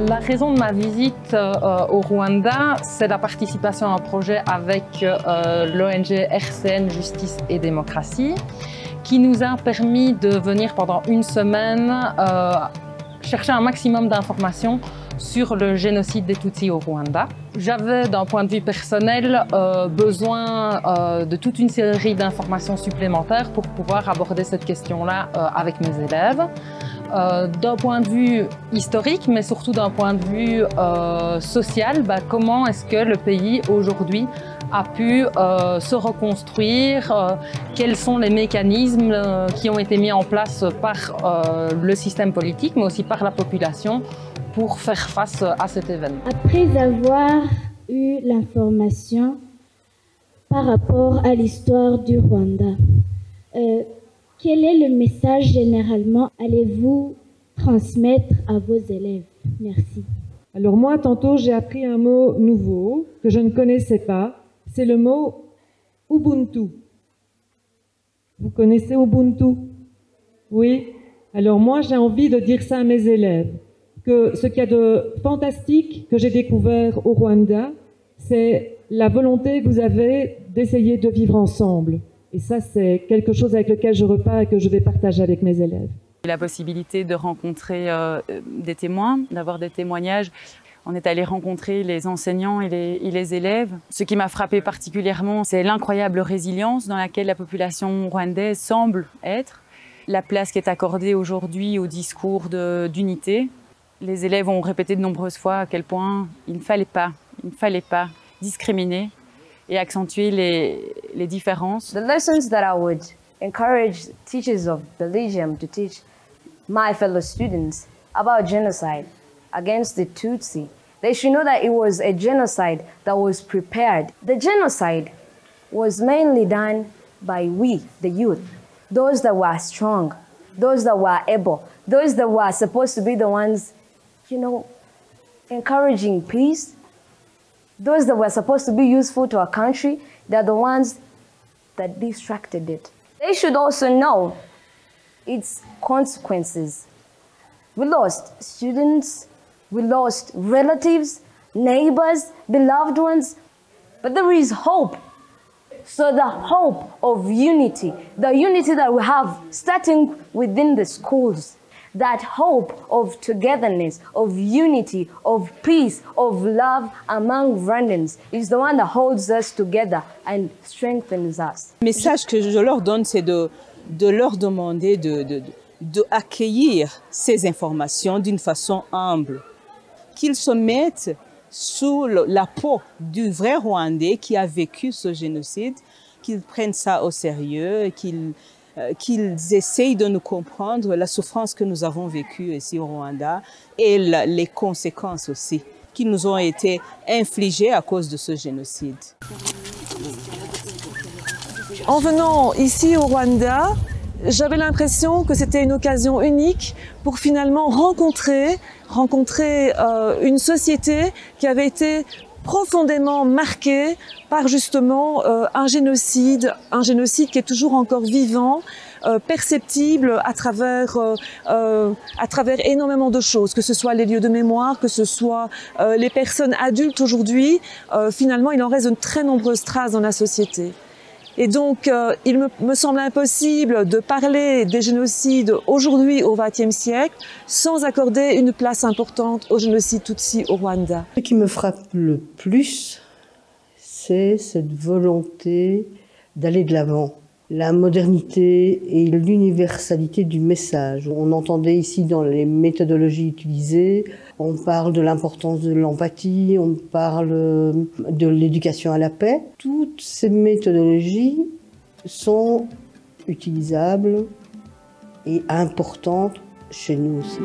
La raison de ma visite au Rwanda, c'est la participation à un projet avec l'ONG RCN Justice et Démocratie, qui nous a permis de venir pendant une semaine chercher un maximum d'informations sur le génocide des Tutsis au Rwanda. J'avais, d'un point de vue personnel, besoin de toute une série d'informations supplémentaires pour pouvoir aborder cette question-là avec mes élèves. D'un point de vue historique, mais surtout d'un point de vue social, comment est-ce que le pays aujourd'hui a pu se reconstruire, quels sont les mécanismes qui ont été mis en place par le système politique, mais aussi par la population pour faire face à cet événement. Après avoir eu l'information par rapport à l'histoire du Rwanda, quel est le message généralement allez-vous transmettre à vos élèves? Merci. Alors moi, tantôt, j'ai appris un mot nouveau que je ne connaissais pas. C'est le mot Ubuntu. Vous connaissez Ubuntu? Oui. Alors moi, j'ai envie de dire ça à mes élèves, que ce qu'il y a de fantastique que j'ai découvert au Rwanda, c'est la volonté que vous avez d'essayer de vivre ensemble. Et ça, c'est quelque chose avec lequel je repars et que je vais partager avec mes élèves. La possibilité de rencontrer des témoins, d'avoir des témoignages. On est allé rencontrer les enseignants et les élèves. Ce qui m'a frappé particulièrement, c'est l'incroyable résilience dans laquelle la population rwandaise semble être. La place qui est accordée aujourd'hui au discours d'unité. Les élèves ont répété de nombreuses fois à quel point il ne fallait pas discriminer et accentuer les différences. The lessons that I would encourage teachers of Belgium to teach my fellow students about genocide against the Tutsi. They should know that it was a genocide that was prepared. The genocide was mainly done by we, the youth, those that were strong, those that were able, those that were supposed to be the ones, encouraging peace. Those that were supposed to be useful to our country, they're the ones that distracted it. They should also know its consequences. We lost students, we lost relatives, neighbors, beloved ones, but there is hope. So the hope of unity, the unity that we have starting within the schools, that hope of togetherness, of unity, of peace, of love among Rwandans is the one that holds us together and strengthens us. Le message que je leur donne, c'est de leur demander d'accueillir ces informations d'une façon humble, qu'ils se mettent sous la peau du vrai Rwandais qui a vécu ce génocide, qu'ils prennent ça au sérieux, qu'ils essayent de nous comprendre la souffrance que nous avons vécue ici au Rwanda et les conséquences aussi qui nous ont été infligées à cause de ce génocide. En venant ici au Rwanda, j'avais l'impression que c'était une occasion unique pour finalement rencontrer une société qui avait été profondément marquée par justement un génocide qui est toujours encore vivant, perceptible à travers énormément de choses, que ce soit les lieux de mémoire, que ce soit les personnes adultes aujourd'hui. Finalement, il en reste de très nombreuses traces dans la société. Et donc, il me semble impossible de parler des génocides aujourd'hui au XXe siècle sans accorder une place importante au génocide Tutsi au Rwanda. Ce qui me frappe le plus, c'est cette volonté d'aller de l'avant. La modernité et l'universalité du message. On entendait ici dans les méthodologies utilisées, on parle de l'importance de l'empathie, on parle de l'éducation à la paix. Toutes ces méthodologies sont utilisables et importantes chez nous aussi.